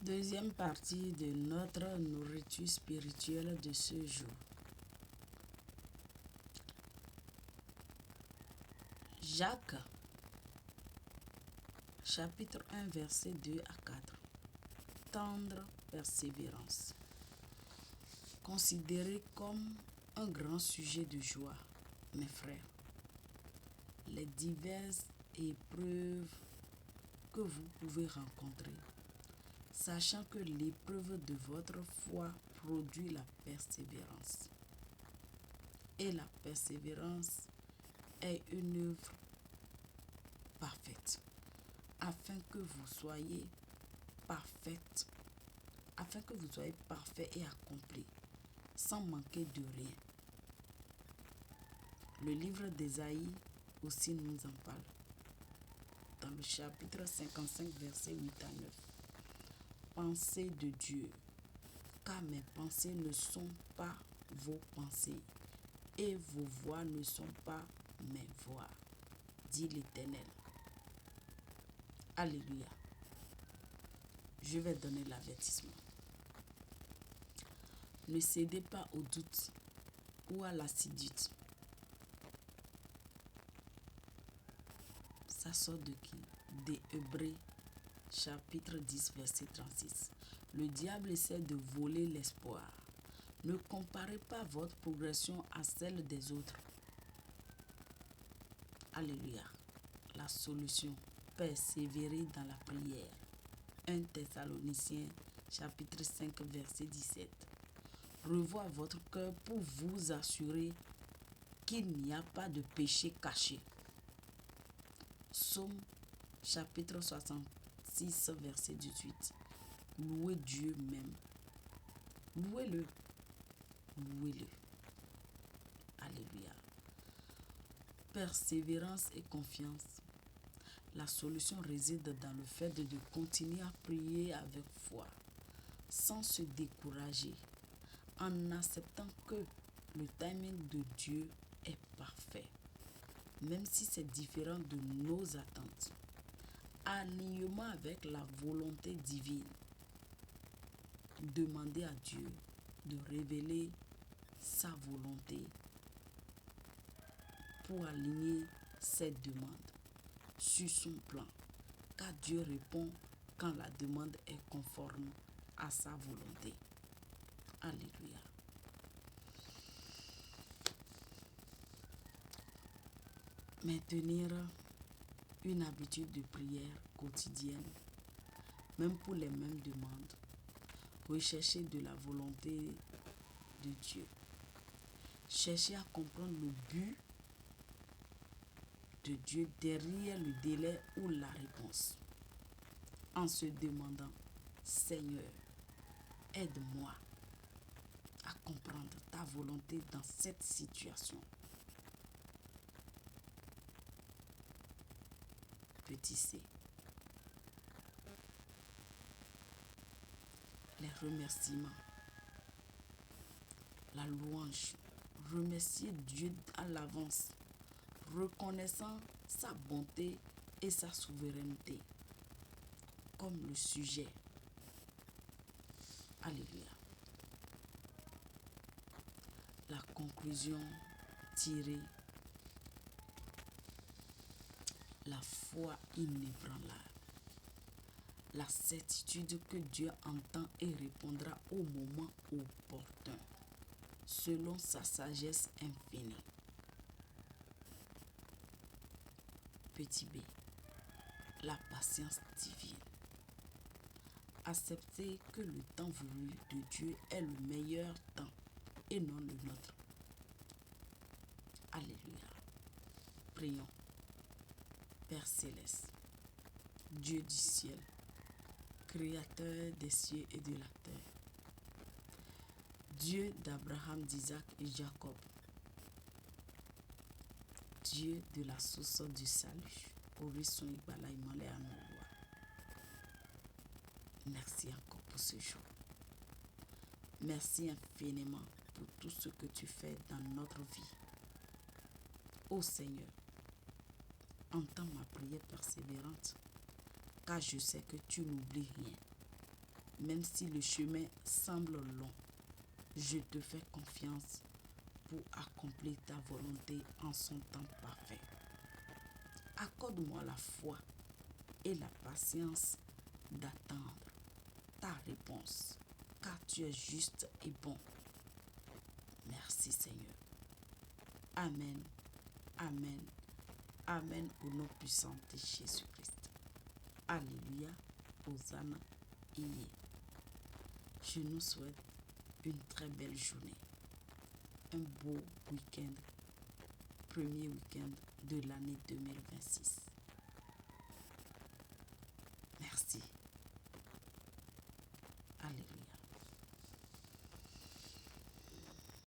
Deuxième partie de notre nourriture spirituelle de ce jour. Jacques, chapitre 1, verset 2 à 4. Tendre persévérance. Considérez comme un grand sujet de joie, mes frères, les diverses épreuves que vous pouvez rencontrer, sachant que l'épreuve de votre foi produit la persévérance. Et la persévérance est une œuvre parfaite, afin que vous soyez parfait et accompli, sans manquer de rien. Le livre d'Ésaïe aussi nous en parle, dans le chapitre 55, versets 8 à 9. Pensées de Dieu, car mes pensées ne sont pas vos pensées, et vos voix ne sont pas mes voix, dit l'Éternel. Alléluia. Je vais donner l'avertissement. Ne cédez pas au doute ou à l'assiduité. Ça sort de qui? Des Hébreux, chapitre 10, verset 36. Le diable essaie de voler l'espoir. Ne comparez pas votre progression à celle des autres. Alléluia. La solution, persévérer dans la prière. 1 Thessaloniciens, chapitre 5, verset 17. Revoir votre cœur pour vous assurer qu'il n'y a pas de péché caché. Psaume, chapitre 66, verset 18. Louez Dieu même. Louez-le. Louez-le. Alléluia. Persévérance et confiance. La solution réside dans le fait de continuer à prier avec foi, sans se décourager, en acceptant que le timing de Dieu est parfait, même si c'est différent de nos attentes. Alignement avec la volonté divine. Demandez à Dieu de révéler sa volonté pour aligner ses demandes sur son plan, car Dieu répond quand la demande est conforme à sa volonté. Alléluia. Maintenir une habitude de prière quotidienne, même pour les mêmes demandes. Rechercher de la volonté de Dieu. Chercher à comprendre le but de Dieu derrière le délai ou la réponse. En se demandant, Seigneur, aide-moi à comprendre ta volonté dans cette situation. Petit C. Les remerciements. La louange. Remercier Dieu à l'avance, reconnaissant sa bonté et sa souveraineté, comme le sujet. Alléluia. La conclusion tirée. La foi inébranlable. La certitude que Dieu entend et répondra au moment opportun, selon sa sagesse infinie. Petit b. La patience divine. Accepter que le temps voulu de Dieu est le meilleur temps et non le nôtre. Alléluia. Prions. Père céleste, Dieu du ciel, Créateur des cieux et de la terre, Dieu d'Abraham, d'Isaac et Jacob, Dieu de la source du salut, Horizon Ibala Imale Anoua. Merci encore pour ce jour. Merci infiniment pour tout ce que tu fais dans notre vie. Ô Seigneur, entends ma prière persévérante, car je sais que tu n'oublies rien. Même si le chemin semble long, je te fais confiance pour accomplir ta volonté en son temps parfait. Accorde-moi la foi et la patience d'attendre ta réponse, car tu es juste et bon. Merci Seigneur. Amen, amen, amen au nom puissant de Jésus-Christ. Alléluia, Hosanna, Iye. Je nous souhaite une très belle journée, un beau week-end, premier week-end de l'année 2026.